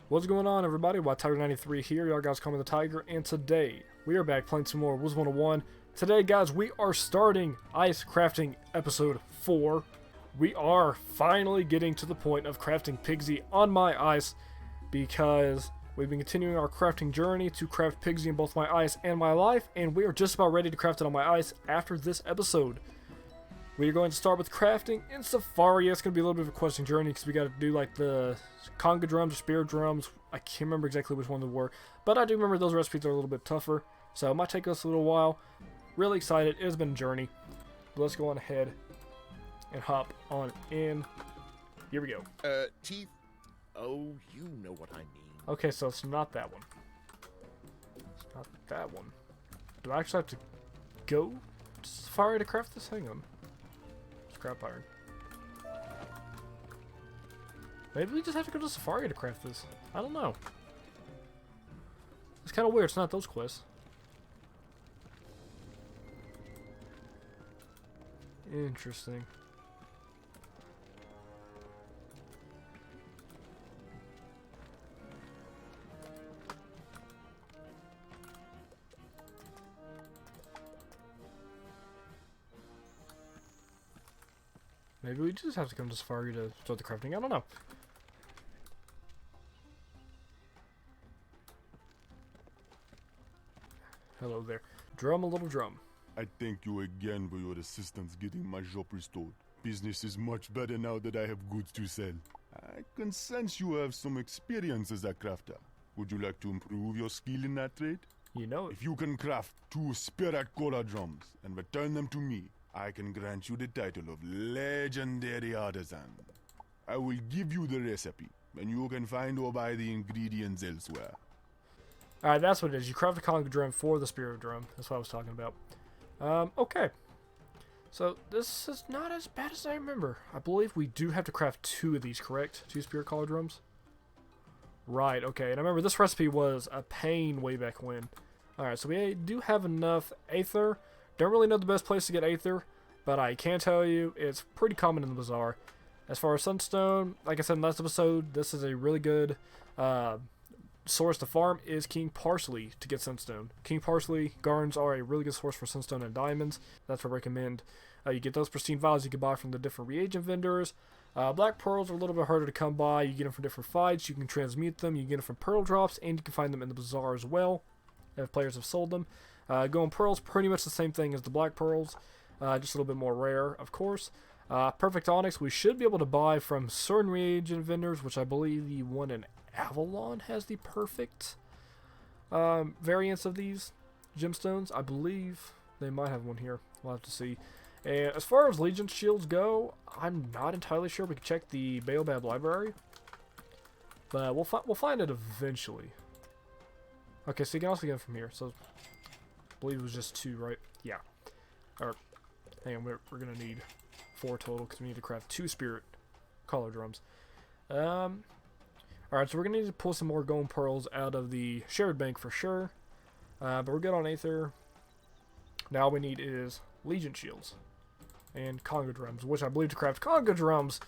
What's going on, everybody? Tiger93 here. Y'all guys call me the Tiger, and today we are back playing some more Wizard101. Today, guys, we are starting Ice Crafting Episode 4. We are finally getting to the point of crafting Pigsy on my ice because we've been continuing our crafting journey to craft Pigsy in both my ice and my life, and we are just about ready to craft it on my ice after this episode. We are going to start with crafting in Zafaria. It's going to be a little bit of a questing journey because we got to do like the conga drums or spear drums. I can't remember exactly which one they were, but I do remember those recipes are a little bit tougher, so it might take us a little while. Really excited. It has been a journey. But let's go on ahead and hop on in. Here we go. Teeth? Oh, you know what I mean. Okay, so it's not that one. It's not that one. Do I actually have to go to Zafaria to craft this? Hang on. Scrap iron. Maybe we just have to go to Zafaria to craft this. I don't know. It's kind of weird. It's not those quests. Interesting. Maybe we just have to come to Zafaria to start the crafting. I don't know. Hello there. Drum a little drum. I thank you again for your assistance getting my shop restored. Business is much better now that I have goods to sell. I can sense you have some experience as a crafter. Would you like to improve your skill in that trade? You know it. If you can craft 2 spirit cola drums and return them to me, I can grant you the title of Legendary Artisan. I will give you the recipe, and you can find or buy the ingredients elsewhere. Alright, that's what it is. You craft a conga drum for the spirit drum. That's what I was talking about. Okay. So, this is not as bad as I remember. I believe we do have to craft 2 of these, correct? 2 spirit collar drums? Right, okay. And I remember this recipe was a pain way back when. Alright, so we do have enough Aether. Don't really know the best place to get Aether, but I can tell you it's pretty common in the bazaar. As far as Sunstone, like I said in the last episode, this is a really good source to farm is King Parsley to get Sunstone. King Parsley gardens are a really good source for Sunstone and diamonds. That's what I recommend. You get those pristine vials you can buy from the different reagent vendors. Black pearls are a little bit harder to come by. You get them from different fights. You can transmute them. You get them from pearl drops, and you can find them in the bazaar as well if players have sold them. Golden pearls, pretty much the same thing as the black pearls, just a little bit more rare, of course. Perfect onyx, we should be able to buy from certain reagent vendors, which I believe the one in Avalon has the perfect variants of these gemstones. I believe they might have one here. We'll have to see. And as far as Legion shields go, I'm not entirely sure. We can check the Baobab library, but we'll find it eventually. Okay, so you can also get it from here. So I believe it was just 2, right? Yeah. Or hang on, we're gonna need 4 total because we need to craft 2 spirit collar drums. Alright, so we're gonna need to pull some more golden pearls out of the shared bank for sure. But we're good on Aether. Now all we need is Legion shields and conga drums, which I believe to craft conga drums,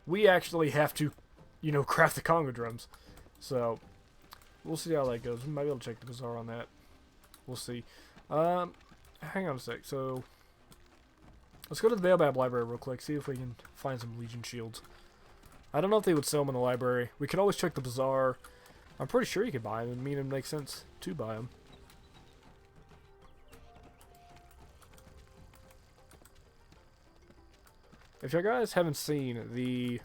we actually have to, you know, craft the conga drums. So we'll see how that goes. We might be able to check the bazaar on that. We'll see. Hang on a sec. So let's go to the Baobab library real quick, see if we can find some Legion shields. I don't know if they would sell them in the library. We could always check the bazaar. I'm pretty sure you could buy them. I mean, it makes sense to buy them. If you guys haven't seen, the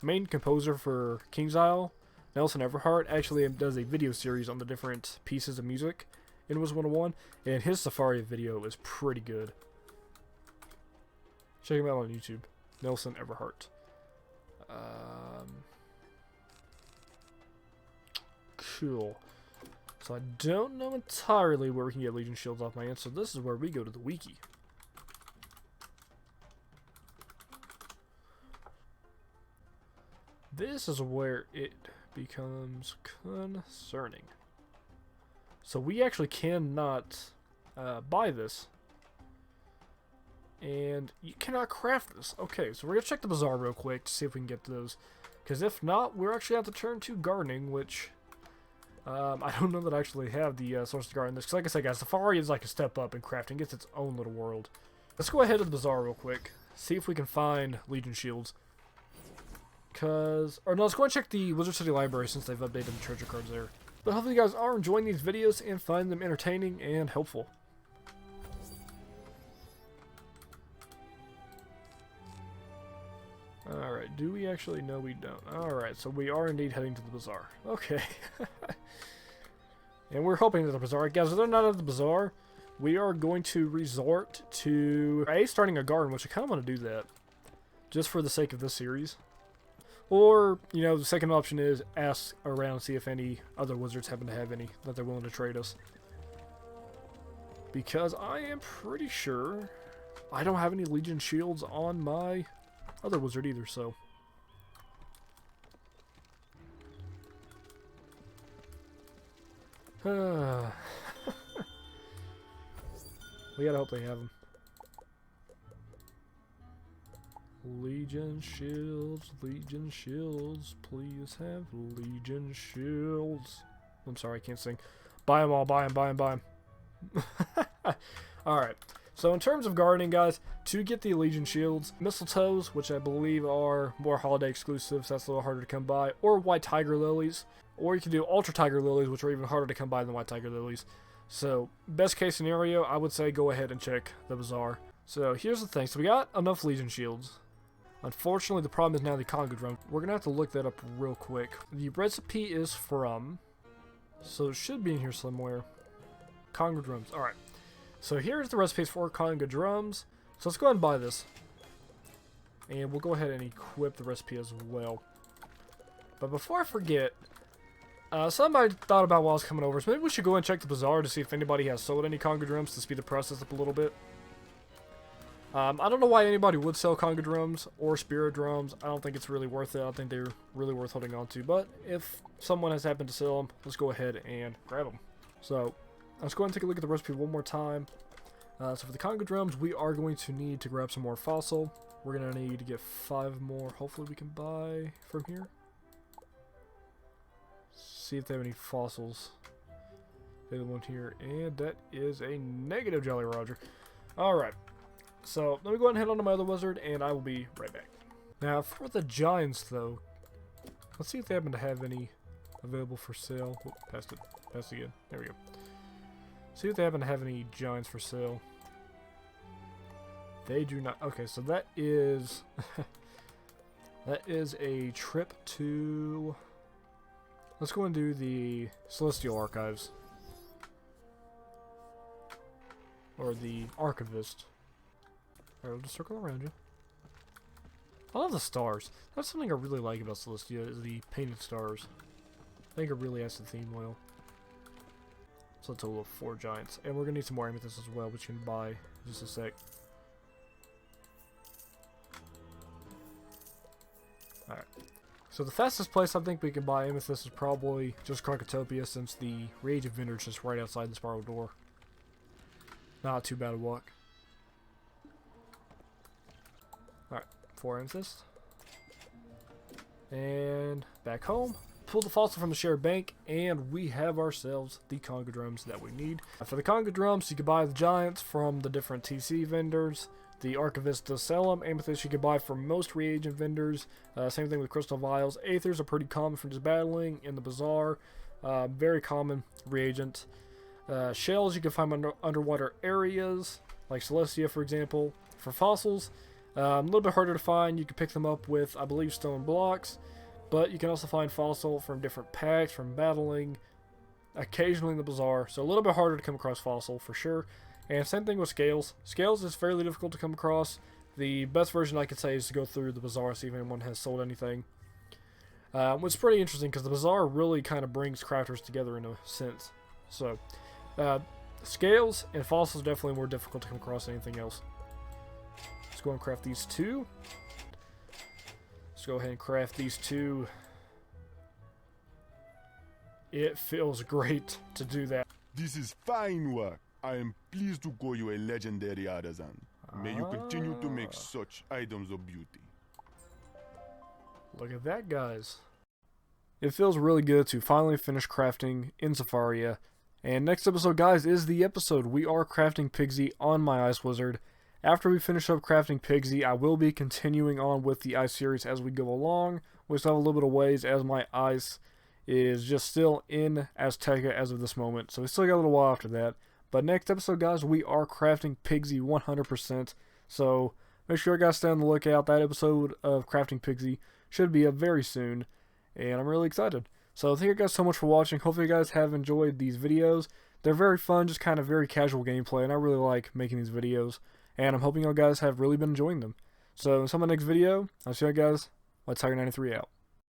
main composer for King's Isle, Nelson Everhart, actually does a video series on the different pieces of music in Wizard101, and his Zafaria video is pretty good. Check him out on YouTube. Nelson Everhart. Cool. So I don't know entirely where we can get Legion shields off my end, so this is where we go to the wiki. This is where it becomes concerning. So we actually cannot buy this. And you cannot craft this. Okay, so we're going to check the bazaar real quick to see if we can get those. Because if not, we're actually have to turn to gardening, which I don't know that I actually have the source to garden this. Because like I said, guys, Zafaria is like a step up in crafting. It's its own little world. Let's go ahead to the bazaar real quick. See if we can find Legion shields. Or no, let's go and check the Wizard City Library since they've updated the treasure cards there. But hopefully you guys are enjoying these videos and find them entertaining and helpful. Alright, do we actually? No, we don't. Alright, so we are indeed heading to the bazaar. Okay. And we're hoping that the bazaar, guys, if they're not at the bazaar, we are going to resort to starting a garden, which I kind of want to do that. Just for the sake of this series. Or, you know, the second option is ask around, see if any other wizards happen to have any that they're willing to trade us. Because I am pretty sure I don't have any Legion shields on my other wizard either, so. We gotta hope they have them. Legion shields, please have Legion shields. I'm sorry, I can't sing. Buy them all, buy them. Alright, so in terms of gardening, guys, to get the Legion shields, mistletoes, which I believe are more holiday exclusives, that's a little harder to come by, or white tiger lilies, or you can do ultra tiger lilies, which are even harder to come by than white tiger lilies. So, best case scenario, I would say go ahead and check the bazaar. So, here's the thing. So, we got enough Legion shields. Unfortunately, the problem is now the Congo drum. We're going to have to look that up real quick. The recipe is from, so it should be in here somewhere. Congo drums. Alright. So here's the recipes for Congo drums. So let's go ahead and buy this. And we'll go ahead and equip the recipe as well. But before I forget, somebody thought about while I was coming over, so maybe we should go and check the bazaar to see if anybody has sold any Congo drums to speed the process up a little bit. I don't know why anybody would sell Congo drums or spirit drums. I don't think it's really worth it. I don't think they're really worth holding on to. But if someone has happened to sell them, let's go ahead and grab them. So let's go ahead and take a look at the recipe one more time. So for the Congo drums, we are going to need to grab some more fossil. We're going to need to get 5 more. Hopefully we can buy from here. See if they have any fossils available in here. And that is a negative, Jolly Roger. Alright. So, let me go ahead and head on to my other wizard, and I will be right back. Now, for the giants, though, let's see if they happen to have any available for sale. Whoop, passed it. Passed it again. There we go. See if they happen to have any giants for sale. They do not. Okay, so that is... that is a trip to... Let's go and do the Celestial Archives. Or the Archivist. Alright, we'll just circle around you. I love the stars. That's something I really like about Celestia, is the painted stars. I think it really adds to the theme well. So a total of 4 giants. And we're going to need some more amethyst as well, which you can buy in just a sec. Alright. So the fastest place I think we can buy amethyst is probably just Krakatopia, since the reagent vendor is just right outside the spiral door. Not too bad a walk. Alright, 4 amethyst. And back home. Pull the fossil from the shared bank, and we have ourselves the Congo drums that we need. For the Congo drums, you can buy the giants from the different TC vendors. The Archivist does sell them. Amethyst you can buy from most reagent vendors. Same thing with crystal vials. Aethers are pretty common from just battling in the bazaar. Very common reagent. Shells you can find underwater areas, like Celestia, for example. For fossils, a little bit harder to find. You can pick them up with, I believe, stone blocks. But you can also find fossil from different packs, from battling, occasionally in the bazaar. So a little bit harder to come across fossil, for sure. And same thing with scales. Scales is fairly difficult to come across. The best version I could say is to go through the bazaar, see if anyone has sold anything. Which is pretty interesting, because the bazaar really kind of brings crafters together in a sense. So, scales and fossils are definitely more difficult to come across than anything else. Let's go and craft these 2. Let's go ahead and craft these 2. It feels great to do that. This is fine work. I am pleased to call you a legendary artisan. May you continue to make such items of beauty. Look at that, guys. It feels really good to finally finish crafting in Zafaria. And next episode, guys, is the episode. We are crafting Pigsy on my Ice Wizard. After we finish up crafting Pigsy, I will be continuing on with the Ice series as we go along. We still have a little bit of ways as my Ice is just still in Azteca as of this moment. So we still got a little while after that. But next episode, guys, we are crafting Pigsy 100%. So make sure you guys stay on the lookout. That episode of crafting Pigsy should be up very soon. And I'm really excited. So thank you guys so much for watching. Hopefully you guys have enjoyed these videos. They're very fun, just kind of very casual gameplay. And I really like making these videos. And I'm hoping you guys have really been enjoying them. So until my next video, I'll see you guys. Let's Tiger 93 out.